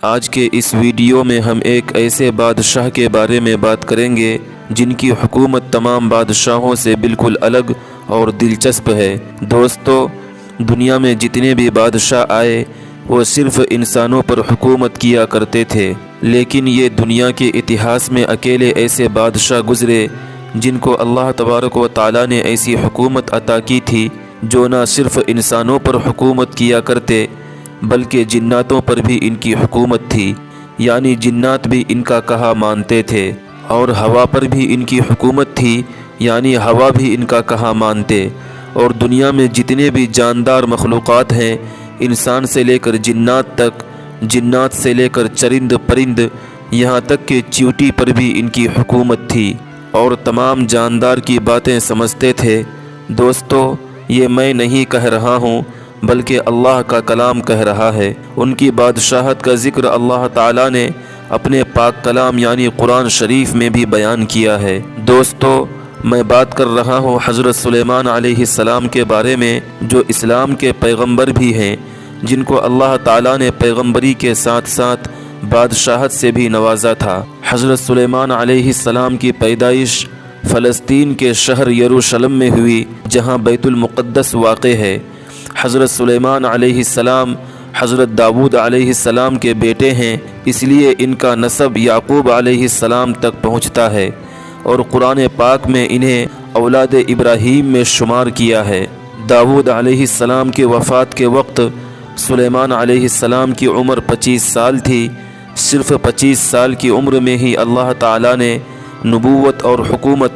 آج کے اس ویڈیو میں ہم ایک ایسے بادشاہ کے بارے میں بات کریں گے جن کی حکومت تمام بادشاہوں سے بالکل الگ اور دلچسپ ہے۔ دوستو، دنیا میں جتنے بھی بادشاہ آئے وہ صرف انسانوں پر حکومت کیا کرتے تھے، لیکن یہ دنیا کے اتہاس میں اکیلے ایسے بادشاہ گزرے جن کو اللہ تبارک و تعالیٰ نے ایسی حکومت عطا کی تھی جو نہ صرف انسانوں پر حکومت کیا کرتے بلکہ جناتوں پر بھی ان کی حکومت تھی، یعنی جنات بھی ان کا کہا مانتے تھے، اور ہوا پر بھی ان کی حکومت تھی، یعنی ہوا بھی ان کا کہا مانتے۔ اور دنیا میں جتنے بھی جاندار مخلوقات ہیں، انسان سے لے کر جنات تک، جنات سے لے کر چرند پرند، یہاں تک کہ چیونٹی پر بھی ان کی حکومت تھی اور تمام جاندار کی باتیں سمجھتے تھے۔ دوستو، یہ میں نہیں کہہ رہا ہوں بلکہ اللہ کا کلام کہہ رہا ہے۔ ان کی بادشاہت کا ذکر اللہ تعالیٰ نے اپنے پاک کلام یعنی قرآن شریف میں بھی بیان کیا ہے۔ دوستو، میں بات کر رہا ہوں حضرت سلیمان علیہ السلام کے بارے میں، جو اسلام کے پیغمبر بھی ہیں، جن کو اللہ تعالیٰ نے پیغمبری کے ساتھ ساتھ بادشاہت سے بھی نوازا تھا۔ حضرت سلیمان علیہ السلام کی پیدائش فلسطین کے شہر یروشلم میں ہوئی، جہاں بیت المقدس واقع ہے۔ حضرت سلیمان علیہ السلام حضرت داؤد علیہ السلام کے بیٹے ہیں، اس لیے ان کا نسب یعقوب علیہ السلام تک پہنچتا ہے، اور قرآن پاک میں انہیں اولاد ابراہیم میں شمار کیا ہے۔ داؤد علیہ السلام کی وفات کے وقت سلیمان علیہ السلام کی عمر 25 سال تھی۔ صرف 25 سال کی عمر میں ہی اللہ تعالیٰ نے نبوت اور حکومت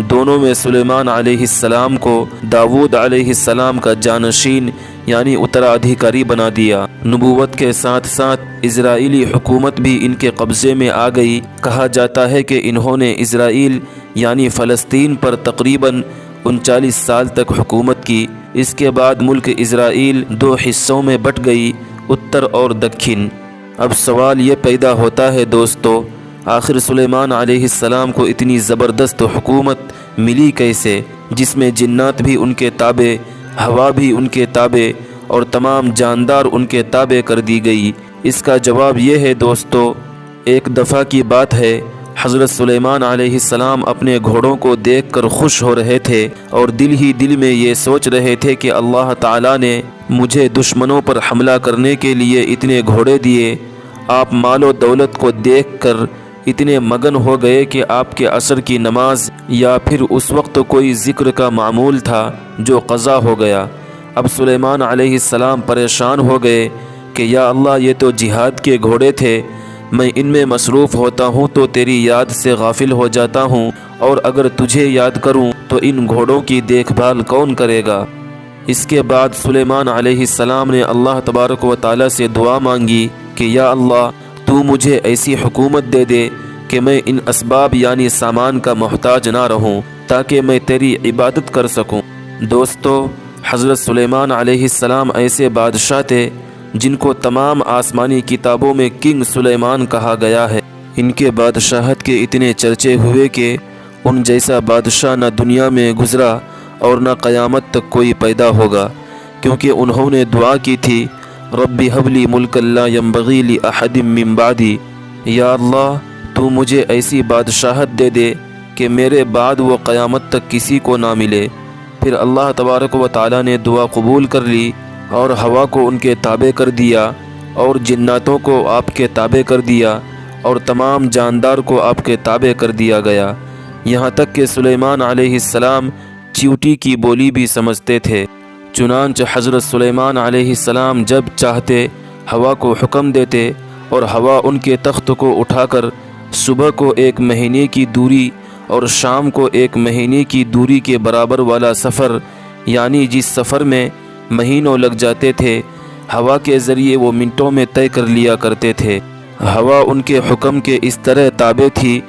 دونوں میں سلیمان علیہ السلام کو داؤد علیہ السلام کا جانشین یعنی اترادھیکاری بنا دیا۔ نبوت کے ساتھ ساتھ اسرائیلی حکومت بھی ان کے قبضے میں آ گئی۔ کہا جاتا ہے کہ انہوں نے اسرائیل یعنی فلسطین پر تقریباً 39 سال تک حکومت کی۔ اس کے بعد ملک اسرائیل 2 حصوں میں بٹ گئی، اتر اور دکن۔ اب سوال یہ پیدا ہوتا ہے دوستو، آخر سلیمان علیہ السلام کو اتنی زبردست حکومت ملی کیسے، جس میں جنات بھی ان کے تابع، ہوا بھی ان کے تابع اور تمام جاندار ان کے تابع کر دی گئی؟ اس کا جواب یہ ہے دوستو، ایک دفعہ کی بات ہے، حضرت سلیمان علیہ السلام اپنے گھوڑوں کو دیکھ کر خوش ہو رہے تھے اور دل ہی دل میں یہ سوچ رہے تھے کہ اللہ تعالیٰ نے مجھے دشمنوں پر حملہ کرنے کے لیے اتنے گھوڑے دیے۔ آپ مال و دولت کو دیکھ کر اتنے مگن ہو گئے کہ آپ کے عصر کی نماز یا پھر اس وقت کوئی ذکر کا معمول تھا جو قضا ہو گیا۔ اب سلیمان علیہ السلام پریشان ہو گئے کہ یا اللہ، یہ تو جہاد کے گھوڑے تھے، میں ان میں مصروف ہوتا ہوں تو تیری یاد سے غافل ہو جاتا ہوں، اور اگر تجھے یاد کروں تو ان گھوڑوں کی دیکھ بھال کون کرے گا؟ اس کے بعد سلیمان علیہ السلام نے اللہ تبارک و تعالیٰ سے دعا مانگی کہ یا اللہ، تو مجھے ایسی حکومت دے دے کہ میں ان اسباب یعنی سامان کا محتاج نہ رہوں، تاکہ میں تیری عبادت کر سکوں۔ دوستو، حضرت سلیمان علیہ السلام ایسے بادشاہ تھے جن کو تمام آسمانی کتابوں میں کنگ سلیمان کہا گیا ہے۔ ان کے بادشاہت کے اتنے چرچے ہوئے کہ ان جیسا بادشاہ نہ دنیا میں گزرا اور نہ قیامت تک کوئی پیدا ہوگا، کیونکہ انہوں نے دعا کی تھی، رب هب لی ملکا لا ينبغی لأحد من بعدی، یا اللہ، تو مجھے ایسی بادشاہت دے دے کہ میرے بعد وہ قیامت تک کسی کو نہ ملے۔ پھر اللہ تبارک و تعالیٰ نے دعا قبول کر لی اور ہوا کو ان کے تابع کر دیا، اور جناتوں کو آپ کے تابع کر دیا، اور تمام جاندار کو آپ کے تابع کر دیا گیا، یہاں تک کہ سلیمان علیہ السلام چیونٹی کی بولی بھی سمجھتے تھے۔ چنانچہ حضرت سلیمان علیہ السلام جب چاہتے ہوا کو حکم دیتے، اور ہوا ان کے تخت کو اٹھا کر صبح کو 1 مہینے کی دوری اور شام کو 1 مہینے کی دوری کے برابر والا سفر، یعنی جس سفر میں مہینوں لگ جاتے تھے، ہوا کے ذریعے وہ منٹوں میں طے کر لیا کرتے تھے۔ ہوا ان کے حکم کے اس طرح تابع تھی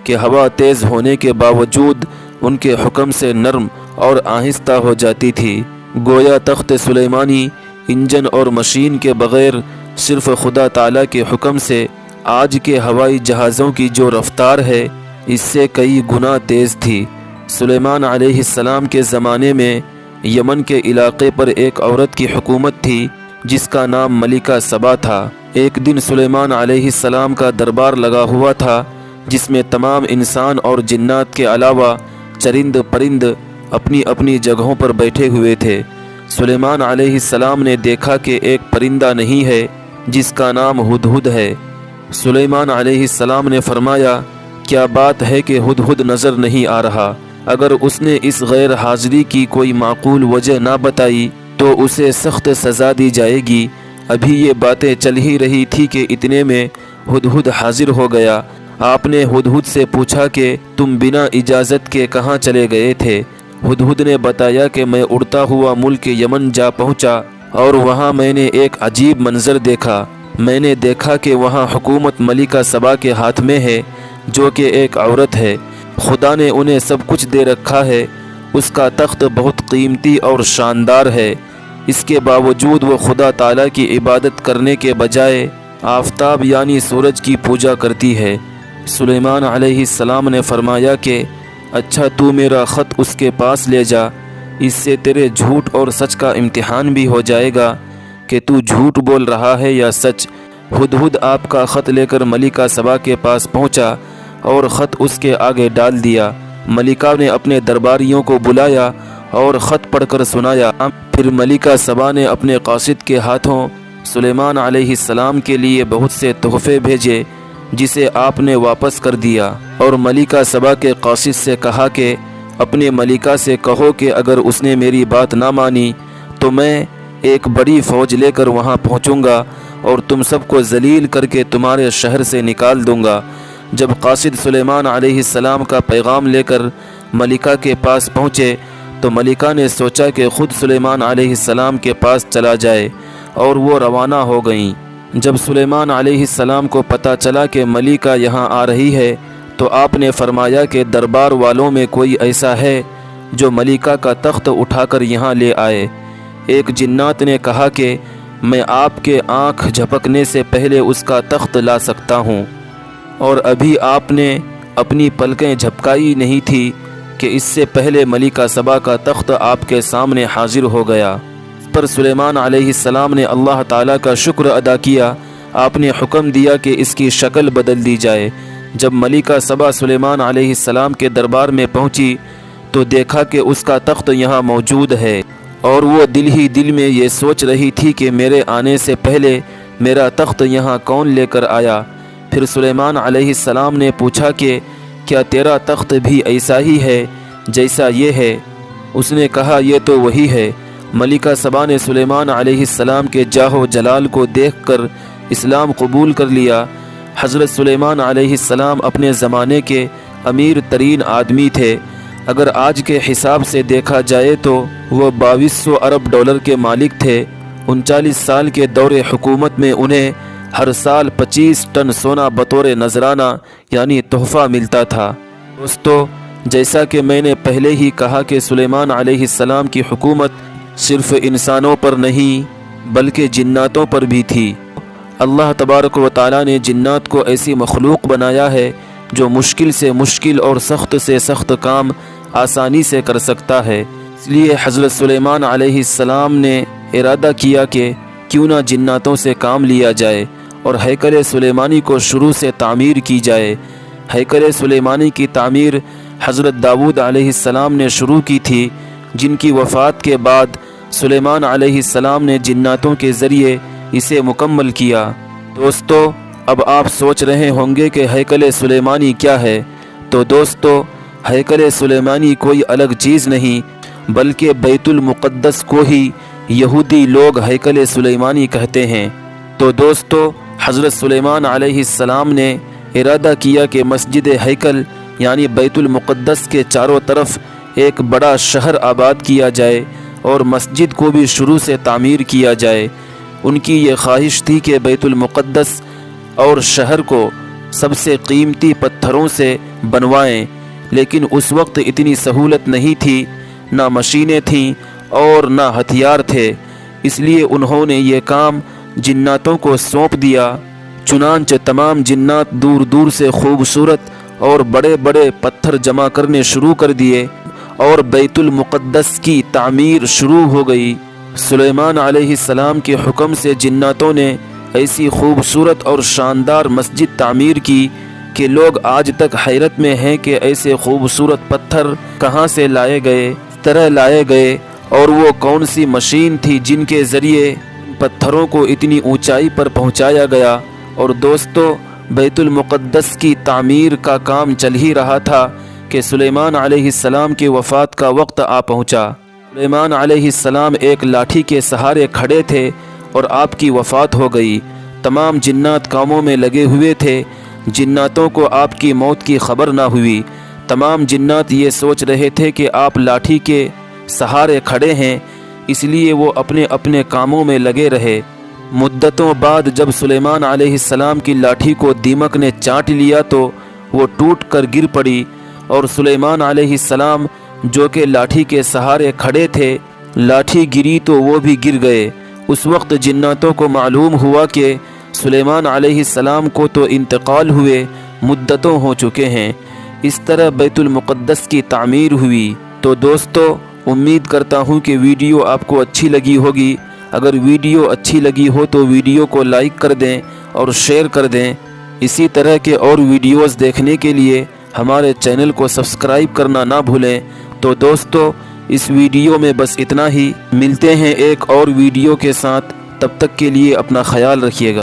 کہ ہوا تیز ہونے کے باوجود ان کے حکم سے نرم اور آہستہ ہو جاتی تھی، گویا تخت سلیمانی انجن اور مشین کے بغیر صرف خدا تعالیٰ کے حکم سے آج کے ہوائی جہازوں کی جو رفتار ہے، اس سے کئی گنا تیز تھی۔ سلیمان علیہ السلام کے زمانے میں یمن کے علاقے پر ایک عورت کی حکومت تھی، جس کا نام ملکہ سبا تھا۔ ایک دن سلیمان علیہ السلام کا دربار لگا ہوا تھا، جس میں تمام انسان اور جنات کے علاوہ چرند پرند اپنی اپنی جگہوں پر بیٹھے ہوئے تھے۔ سلیمان علیہ السلام نے دیکھا کہ ایک پرندہ نہیں ہے جس کا نام ہدہد ہے۔ سلیمان علیہ السلام نے فرمایا، کیا بات ہے کہ ہدہد نظر نہیں آ رہا؟ اگر اس نے اس غیر حاضری کی کوئی معقول وجہ نہ بتائی تو اسے سخت سزا دی جائے گی۔ ابھی یہ باتیں چل ہی رہی تھی کہ اتنے میں ہدہد حاضر ہو گیا۔ آپ نے ہدہد سے پوچھا کہ تم بنا اجازت کے کہاں چلے گئے تھے؟ ہدہد نے بتایا کہ میں اڑتا ہوا ملک یمن جا پہنچا اور وہاں میں نے ایک عجیب منظر دیکھا۔ میں نے دیکھا کہ وہاں حکومت ملکہ سبا کے ہاتھ میں ہے، جو کہ ایک عورت ہے۔ خدا نے انہیں سب کچھ دے رکھا ہے۔ اس کا تخت بہت قیمتی اور شاندار ہے۔ اس کے باوجود وہ خدا تعالیٰ کی عبادت کرنے کے بجائے آفتاب یعنی سورج کی پوجا کرتی ہے۔ سلیمان علیہ السلام نے فرمایا کہ اچھا، تو میرا خط اس کے پاس لے جا، اس سے تیرے جھوٹ اور سچ کا امتحان بھی ہو جائے گا کہ تو جھوٹ بول رہا ہے یا سچ۔ ہدہد آپ کا خط لے کر ملکہ سبا کے پاس پہنچا اور خط اس کے آگے ڈال دیا۔ ملکہ نے اپنے درباریوں کو بلایا اور خط پڑھ کر سنایا۔ پھر ملکہ سبا نے اپنے قاصد کے ہاتھوں سلیمان علیہ السلام کے لیے بہت سے تحفے بھیجے، جسے آپ نے واپس کر دیا، اور ملکہ سبا کے قاصد سے کہا کہ اپنے ملکہ سے کہو کہ اگر اس نے میری بات نہ مانی تو میں ایک بڑی فوج لے کر وہاں پہنچوں گا اور تم سب کو ذلیل کر کے تمہارے شہر سے نکال دوں گا۔ جب قاصد سلیمان علیہ السلام کا پیغام لے کر ملکہ کے پاس پہنچے تو ملکہ نے سوچا کہ خود سلیمان علیہ السلام کے پاس چلا جائے، اور وہ روانہ ہو گئیں۔ جب سلیمان علیہ السلام کو پتہ چلا کہ ملکہ یہاں آ رہی ہے تو آپ نے فرمایا کہ دربار والوں میں کوئی ایسا ہے جو ملکہ کا تخت اٹھا کر یہاں لے آئے۔ ایک جنات نے کہا کہ میں آپ کے آنکھ جھپکنے سے پہلے اس کا تخت لا سکتا ہوں، اور ابھی آپ نے اپنی پلکیں جھپکائی نہیں تھی کہ اس سے پہلے ملکہ سبا کا تخت آپ کے سامنے حاضر ہو گیا۔ اس پر سلیمان علیہ السلام نے اللہ تعالیٰ کا شکر ادا کیا۔ آپ نے حکم دیا کہ اس کی شکل بدل دی جائے۔ جب ملکہ سبا سلیمان علیہ السلام کے دربار میں پہنچی تو دیکھا کہ اس کا تخت یہاں موجود ہے، اور وہ دل ہی دل میں یہ سوچ رہی تھی کہ میرے آنے سے پہلے میرا تخت یہاں کون لے کر آیا؟ پھر سلیمان علیہ السلام نے پوچھا کہ کیا تیرا تخت بھی ایسا ہی ہے جیسا یہ ہے؟ اس نے کہا یہ تو وہی ہے۔ ملکہ سبا نے سلیمان علیہ السلام کے جاہ و جلال کو دیکھ کر اسلام قبول کر لیا۔ حضرت سلیمان علیہ السلام اپنے زمانے کے امیر ترین آدمی تھے۔ اگر آج کے حساب سے دیکھا جائے تو وہ 2200 ارب ڈالر کے مالک تھے۔ 39 سال کے دور حکومت میں انہیں ہر سال 25 ٹن سونا بطور نذرانہ یعنی تحفہ ملتا تھا۔ دوستو، جیسا کہ میں نے پہلے ہی کہا کہ سلیمان علیہ السلام کی حکومت صرف انسانوں پر نہیں بلکہ جناتوں پر بھی تھی۔ اللہ تبارک و تعالیٰ نے جنات کو ایسی مخلوق بنایا ہے جو مشکل سے مشکل اور سخت سے سخت کام آسانی سے کر سکتا ہے۔ اس لیے حضرت سلیمان علیہ السلام نے ارادہ کیا کہ کیوں نہ جناتوں سے کام لیا جائے اور ہیکل سلیمانی کو شروع سے تعمیر کی جائے۔ ہیکل سلیمانی کی تعمیر حضرت داؤد علیہ السلام نے شروع کی تھی، جن کی وفات کے بعد سلیمان علیہ السلام نے جناتوں کے ذریعے اسے مکمل کیا۔ دوستو، اب آپ سوچ رہے ہوں گے کہ ہیکل سلیمانی کیا ہے؟ تو دوستو، ہیکل سلیمانی کوئی الگ چیز نہیں بلکہ بیت المقدس کو ہی یہودی لوگ ہیکل سلیمانی کہتے ہیں۔ تو دوستو، حضرت سلیمان علیہ السلام نے ارادہ کیا کہ مسجد ہیکل یعنی بیت المقدس کے چاروں طرف ایک بڑا شہر آباد کیا جائے اور مسجد کو بھی شروع سے تعمیر کیا جائے۔ ان کی یہ خواہش تھی کہ بیت المقدس اور شہر کو سب سے قیمتی پتھروں سے بنوائیں، لیکن اس وقت اتنی سہولت نہیں تھی، نہ مشینیں تھیں اور نہ ہتھیار تھے۔ اس لیے انہوں نے یہ کام جناتوں کو سونپ دیا۔ چنانچہ تمام جنات دور دور سے خوبصورت اور بڑے بڑے پتھر جمع کرنے شروع کر دیے اور بیت المقدس کی تعمیر شروع ہو گئی۔ سلیمان علیہ السلام کے حکم سے جناتوں نے ایسی خوبصورت اور شاندار مسجد تعمیر کی کہ لوگ آج تک حیرت میں ہیں کہ ایسے خوبصورت پتھر کہاں سے لائے گئے، اس طرح لائے گئے، اور وہ کون سی مشین تھی جن کے ذریعے پتھروں کو اتنی اونچائی پر پہنچایا گیا۔ اور دوستو، بیت المقدس کی تعمیر کا کام چل ہی رہا تھا کہ سلیمان علیہ السلام کی وفات کا وقت آ پہنچا۔ سلیمان علیہ السلام ایک لاٹھی کے سہارے کھڑے تھے اور آپ کی وفات ہو گئی۔ تمام جنات کاموں میں لگے ہوئے تھے، جناتوں کو آپ کی موت کی خبر نہ ہوئی۔ تمام جنات یہ سوچ رہے تھے کہ آپ لاٹھی کے سہارے کھڑے ہیں، اس لیے وہ اپنے اپنے کاموں میں لگے رہے۔ مدتوں بعد جب سلیمان علیہ السلام کی لاٹھی کو دیمک نے چاٹ لیا تو وہ ٹوٹ کر گر پڑی، اور سلیمان علیہ السلام جو کہ لاٹھی کے سہارے کھڑے تھے، لاٹھی گری تو وہ بھی گر گئے۔ اس وقت جناتوں کو معلوم ہوا کہ سلیمان علیہ السلام کو تو انتقال ہوئے مدتوں ہو چکے ہیں۔ اس طرح بیت المقدس کی تعمیر ہوئی۔ تو دوستو، امید کرتا ہوں کہ ویڈیو آپ کو اچھی لگی ہوگی۔ اگر ویڈیو اچھی لگی ہو تو ویڈیو کو لائک کر دیں اور شیئر کر دیں۔ اسی طرح کے اور ویڈیوز دیکھنے کے لیے ہمارے چینل کو سبسکرائب کرنا نہ بھولیں۔ تو دوستو، اس ویڈیو میں بس اتنا ہی، ملتے ہیں ایک اور ویڈیو کے ساتھ، تب تک کے لیے اپنا خیال رکھیے گا۔